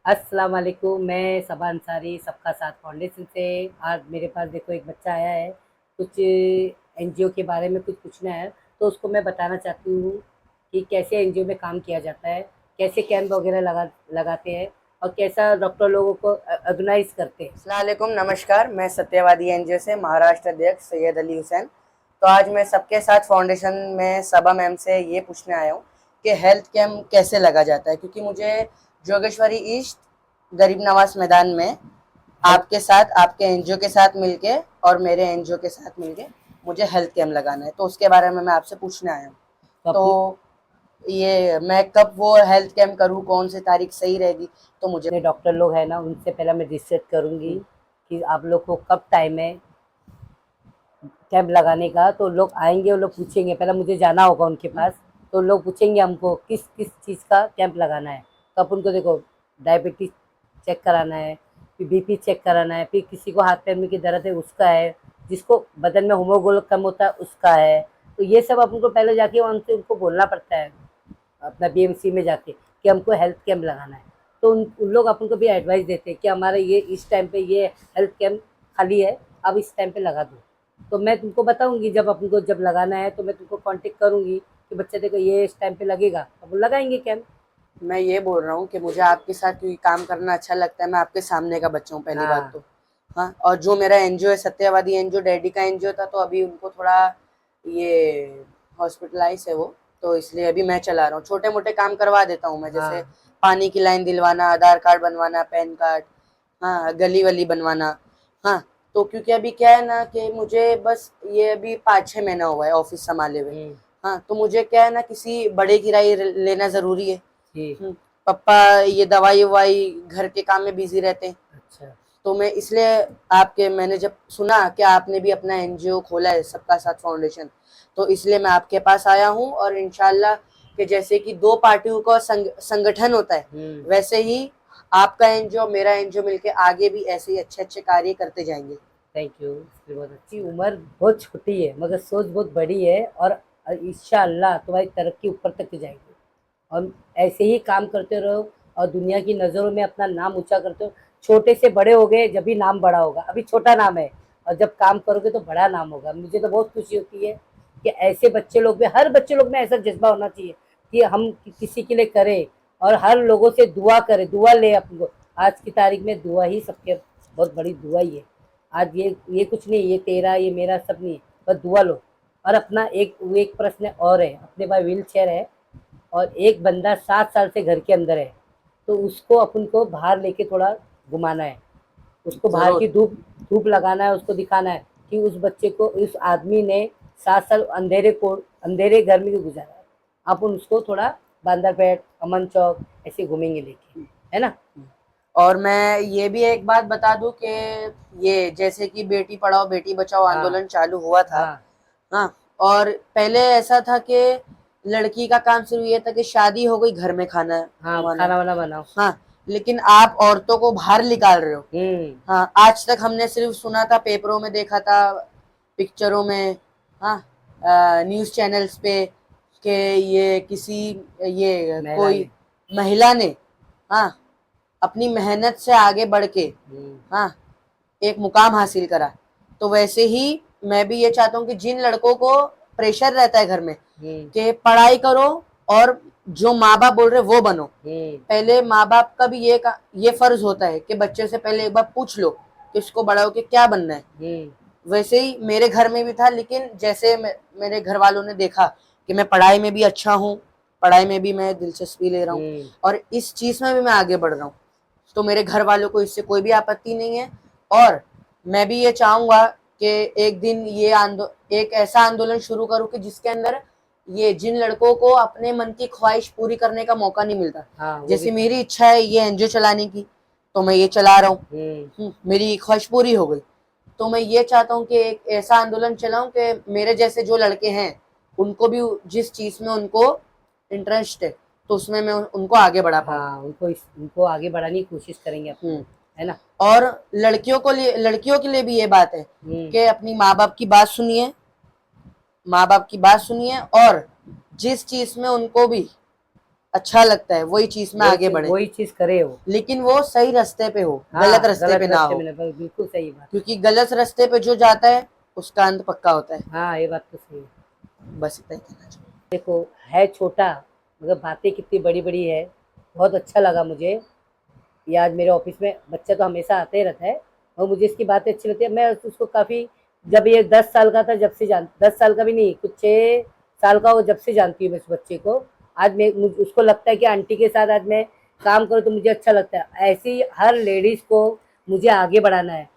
अस्सलाम वालेकुम। मैं सबा अंसारी सबका साथ फाउंडेशन से। आज मेरे पास देखो एक बच्चा आया है, कुछ एनजीओ के बारे में कुछ पूछना है, तो उसको मैं बताना चाहती हूँ कि कैसे एनजीओ में काम किया जाता है, कैसे कैंप वगैरह लगाते हैं और कैसा डॉक्टर लोगों को ऑर्गेनाइज करते हैं। अस्सलाम वालेकुम, नमस्कार। मैं सत्यवादी एनजीओ से महाराष्ट्र अध्यक्ष सैयद अली हुसैन। तो आज मैं सबके साथ फाउंडेशन में सबा मैम से ये पूछने आया हूँ कि हेल्थ कैंप कैसे लगा जाता है, क्योंकि मुझे जोगेश्वरी ईस्ट गरीब नवाज मैदान में हेल्थ आपके साथ, आपके एनजीओ के साथ मिलके और मेरे एनजीओ के साथ मिलके मुझे हेल्थ कैंप लगाना है, तो उसके बारे में मैं आपसे पूछने आया हूँ। तो अपन तो ये मैं कब वो हेल्थ कैंप करूँ, कौन सी तारीख सही रहेगी, तो मुझे जितने डॉक्टर लोग हैं ना, उनसे पहले मैं रिसर्च करूँगी कि आप लोग को कब टाइम है कैंप लगाने का। तो लोग आएंगे, वो लोग पूछेंगे, पहले मुझे जाना होगा उनके पास। तो लोग पूछेंगे हमको किस किस चीज़ का कैंप लगाना है। तो अपन को देखो डायबिटीज चेक कराना है, फिर बीपी चेक कराना है, फिर किसी को हाथ पैर में की दर्द है उसका है, जिसको बदन में हीमोग्लोबिन कम होता है उसका है। तो ये सब अपन को पहले जाके वहाँ से उनको बोलना पड़ता है, अपना बीएमसी में जाके, कि हमको हेल्थ कैंप लगाना है। तो उन लोग अपन को भी एडवाइस देते हैं कि हमारे ये इस टाइम पे ये हेल्थ कैंप खाली है, अब इस टाइम पे लगा दो। तो मैं तुमको बताऊंगी, जब अपन को जब लगाना है तो मैं तुमको कांटेक्ट करूंगी कि बच्चे देखो ये इस टाइम पे लगेगा, अब लगाएंगे कैंप। मैं ये बोल रहा हूँ कि मुझे आपके साथ क्योंकि काम करना अच्छा लगता है। मैं आपके सामने का बच्चा हूँ, पहली बात हाँ तो। हाँ, और जो मेरा एनजीओ है सत्यवादी एनजीओ, डैडी का एनजीओ था, तो अभी उनको थोड़ा ये हॉस्पिटलाइज है वो, तो इसलिए अभी मैं चला रहा हूँ। छोटे मोटे काम करवा देता हूँ मैं, जैसे हाँ पानी की लाइन दिलवाना, आधार कार्ड बनवाना, पैन कार्ड, हाँ, गली वली बनवाना। हाँ, तो क्योंकि अभी क्या है ना कि मुझे बस ये अभी 5-6 महीना हुआ है ऑफिस संभाले हुए। हाँ, तो मुझे क्या है ना, किसी बड़े की राय लेना जरूरी है। जी। पापा ये दवाई ववाई घर के काम में बिजी रहते हैं, अच्छा। तो मैं इसलिए आपके, मैंने जब सुना कि आपने भी अपना एनजीओ खोला है सबका साथ फाउंडेशन, तो इसलिए मैं आपके पास आया हूँ। और इंशाल्लाह कि जैसे कि दो पार्टियों का संगठन होता है, वैसे ही आपका एनजीओ मेरा एनजीओ मिलके आगे भी ऐसे ही अच्छे अच्छे कार्य करते जाएंगे। Thank you. इसकी बहुत अच्छी उम्र बहुत छोटी है मगर सोच बहुत बड़ी है, और इंशाअल्लाह तुम्हारी तरक्की ऊपर तक जाएगी। और ऐसे ही काम करते रहो और दुनिया की नज़रों में अपना नाम ऊंचा करते हो। छोटे से बड़े हो गए जब भी नाम बड़ा होगा, अभी छोटा नाम है, और जब काम करोगे तो बड़ा नाम होगा। मुझे तो बहुत खुशी होती है कि ऐसे बच्चे लोग में, हर बच्चे लोग में ऐसा जज्बा होना चाहिए कि हम किसी के लिए करें और हर लोगों से दुआ करें, दुआ ले अपन को। आज की तारीख में दुआ ही सबके बहुत बड़ी दुआ ही है। आज ये कुछ नहीं, ये तेरा ये मेरा सब नहीं है, बस दुआ लो। और अपना एक एक प्रश्न और है, अपने पास व्हील चेयर है और एक बंदा 7 साल से घर के अंदर है, तो उसको अपन को बाहर लेके थोड़ा घुमाना है, उसको बाहर की जरूर। धूप धूप लगाना है, उसको दिखाना है कि उस बच्चे को, उस आदमी ने 7 साल अंधेरे घर में क्यों गुजारा है। अपन उसको थोड़ा बांदरपेट, अमन चौक ऐसे घूमेंगे लेके, है ना। और मैं ये भी एक बात बता दूं कि ये जैसे कि बेटी पढ़ाओ बेटी बचाओ हाँ आंदोलन चालू हुआ था। हाँ हाँ, और पहले ऐसा था कि लड़की का काम सिर्फ ये था कि शादी हो गई, घर में खाना हाँ, बनवाना है। खाना वाना बनाओ। हाँ, लेकिन आप औरतों को बाहर निकाल रहे हो। हाँ, आज तक हमने सिर्फ सुना था, पेपरों में देखा था, पिक्चरों में, हाँ, न्यूज चैनल्स पे, कि ये किसी, ये महिला कोई ने। महिला ने, हाँ, अपनी मेहनत से आगे बढ़ के, हम्म हाँ, एक मुकाम हासिल करा। तो वैसे ही मैं भी ये चाहता हूँ कि जिन लड़कों को प्रेशर रहता है घर में हम्म कि पढ़ाई करो और जो माँ बाप बोल रहे वो बनो, हम्म पहले माँ बाप का भी ये फर्ज होता है कि बच्चे से पहले एक बार पूछ लो कि इसको बड़ा होके क्या बनना है। हम्म वैसे ही मेरे घर में भी था, लेकिन जैसे मेरे घर वालों ने देखा कि मैं पढ़ाई में भी अच्छा हूँ, पढ़ाई में भी मैं दिलचस्पी ले रहा हूँ हम्म और इस चीज में भी मैं आगे बढ़ रहा हूँ, तो मेरे घर वालों को इससे कोई भी आपत्ति नहीं है। और मैं भी ये चाहूंगा कि एक दिन ये एक ऐसा आंदोलन शुरू करूं कि जिसके अंदर ये जिन लड़कों को अपने मन की ख्वाहिश पूरी करने का मौका नहीं मिलता, हाँ, वो भी जैसे था। मेरी इच्छा है ये एनजीओ चलाने की, तो मैं ये चला रहा हूँ। हम्म मेरी ख्वाहिश पूरी हो गई, तो मैं ये चाहता हूँ कि एक ऐसा आंदोलन चलाऊं कि मेरे जैसे जो लड़के हैं उनको भी जिस चीज में उनको इंटरेस्ट है, तो उसमें मैं उनको आगे बढ़ा पाऊँ। हाँ, उनको आगे बढ़ाने की कोशिश करेंगे अपन हम्म लोग, है ना। और लड़कियों के लिए भी ये बात है हम्म कि अपनी माँ बाप की बात सुनिए, माँ बाप की बात सुनिए, और जिस चीज में उनको भी अच्छा लगता है वही चीज में आगे बढ़े, वही चीज करे हो। लेकिन वो सही रास्ते पे हो, हाँ, गलत रास्ते पे ना हो, बिल्कुल सही बात। क्योंकि गलत रास्ते पे जो जाता है उसका अंत पक्का होता है। हाँ, ये बात तो सही है। बस इतना ही कहना चाहूँ। देखो, है छोटा मगर बातें कितनी बड़ी बड़ी है। बहुत अच्छा लगा मुझे। ये आज मेरे ऑफिस में बच्चा तो हमेशा आते ही रहता है और मुझे इसकी बातें अच्छी लगती है। मैं उसको काफ़ी, जब ये 10 साल का था, जब से 10 साल का भी नहीं, कुछ 6 साल का हो, जब से जानती हूँ मैं इस बच्चे को। आज उसको लगता है कि आंटी के साथ आज मैं काम करूँ तो मुझे अच्छा लगता है। ऐसे ही हर लेडीज़ को मुझे आगे बढ़ाना है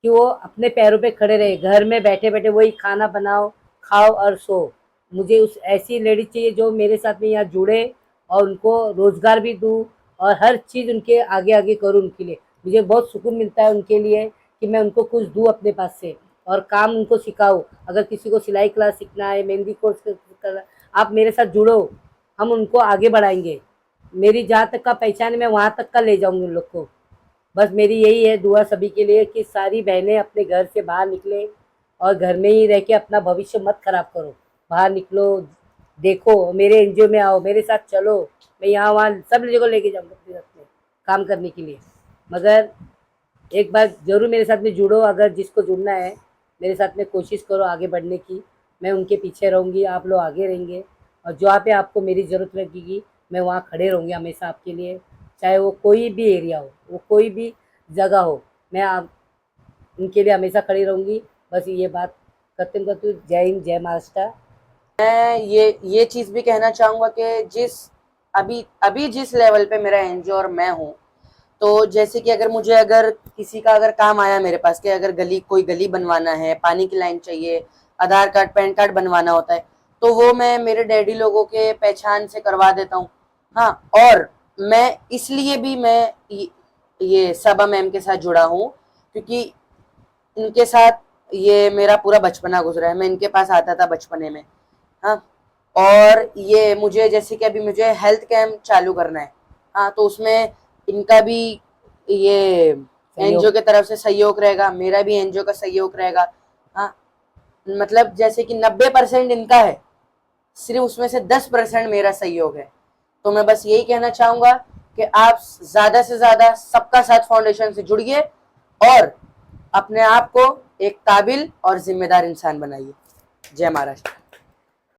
कि वो अपने पैरों पे खड़े रहे, घर में बैठे बैठे वही खाना बनाओ, खाओ और सो। मुझे उस ऐसी लेडीज चाहिए जो मेरे साथ में यहाँ जुड़े और उनको रोजगार भी दूँ और हर चीज़ उनके आगे आगे करूँ उनके लिए। मुझे बहुत सुकून मिलता है उनके लिए कि मैं उनको कुछ दूँ अपने पास से और काम उनको सिखाऊँ। अगर किसी को सिलाई क्लास सीखना है, मेहंदी कोर्स करना, आप मेरे साथ जुड़ो, हम उनको आगे बढ़ाएंगे। मेरी जहाँ तक का पहचान है मैं वहाँ तक का ले जाऊँगी उन लोग को। बस मेरी यही है दुआ सभी के लिए कि सारी बहनें अपने घर से बाहर निकले और घर में ही रह के अपना भविष्य मत खराब करो। बाहर निकलो, देखो, मेरे एनजीओ में आओ, मेरे साथ चलो। मैं यहाँ वहाँ सब जगह लेके जाऊँगा अपने साथ में काम करने के लिए। मगर एक बार ज़रूर मेरे साथ में जुड़ो। अगर जिसको जुड़ना है मेरे साथ में कोशिश करो आगे बढ़ने की। मैं उनके पीछे रहूँगी, आप लोग आगे रहेंगे और जहाँ पे आपको मेरी ज़रूरत लगेगी मैं वहाँ खड़े रहूँगी हमेशा आपके लिए। चाहे वो कोई भी एरिया हो, वो कोई भी जगह हो, मैं आप उनके लिए हमेशा खड़ी रहूँगी। बस ये बात खत्म करती हूँ। जय हिंद, जय महाराष्ट्र। मैं ये चीज भी कहना चाहूंगा कि जिस अभी अभी जिस लेवल पे मेरा एनजीओ और मैं हूँ, तो जैसे कि अगर किसी का अगर काम आया मेरे पास कि अगर कोई गली बनवाना है, पानी की लाइन चाहिए, आधार कार्ड पैन कार्ड बनवाना होता है, तो वो मैं मेरे डैडी लोगों के पहचान से करवा देता हूँ। हाँ, और मैं इसलिए भी मैं ये सबा मैम के साथ जुड़ा हूँ क्योंकि इनके साथ ये मेरा पूरा बचपना गुजरा है। मैं इनके पास आता था बचपने में। हाँ, और ये मुझे जैसे कि अभी मुझे हेल्थ कैंप चालू करना है। हाँ, तो उसमें इनका भी ये एनजीओ सहयोग। की तरफ से सहयोग रहेगा, मेरा भी एनजीओ का सहयोग रहेगा। हाँ, मतलब जैसे कि 90% इनका है, सिर्फ उसमें से 10% मेरा सहयोग है। तो मैं बस यही कहना चाहूंगा कि आप ज्यादा से ज्यादा सबका साथ फाउंडेशन से जुड़िए और अपने आप को एक काबिल और जिम्मेदार इंसान बनाइए। जय महाराष्ट्र।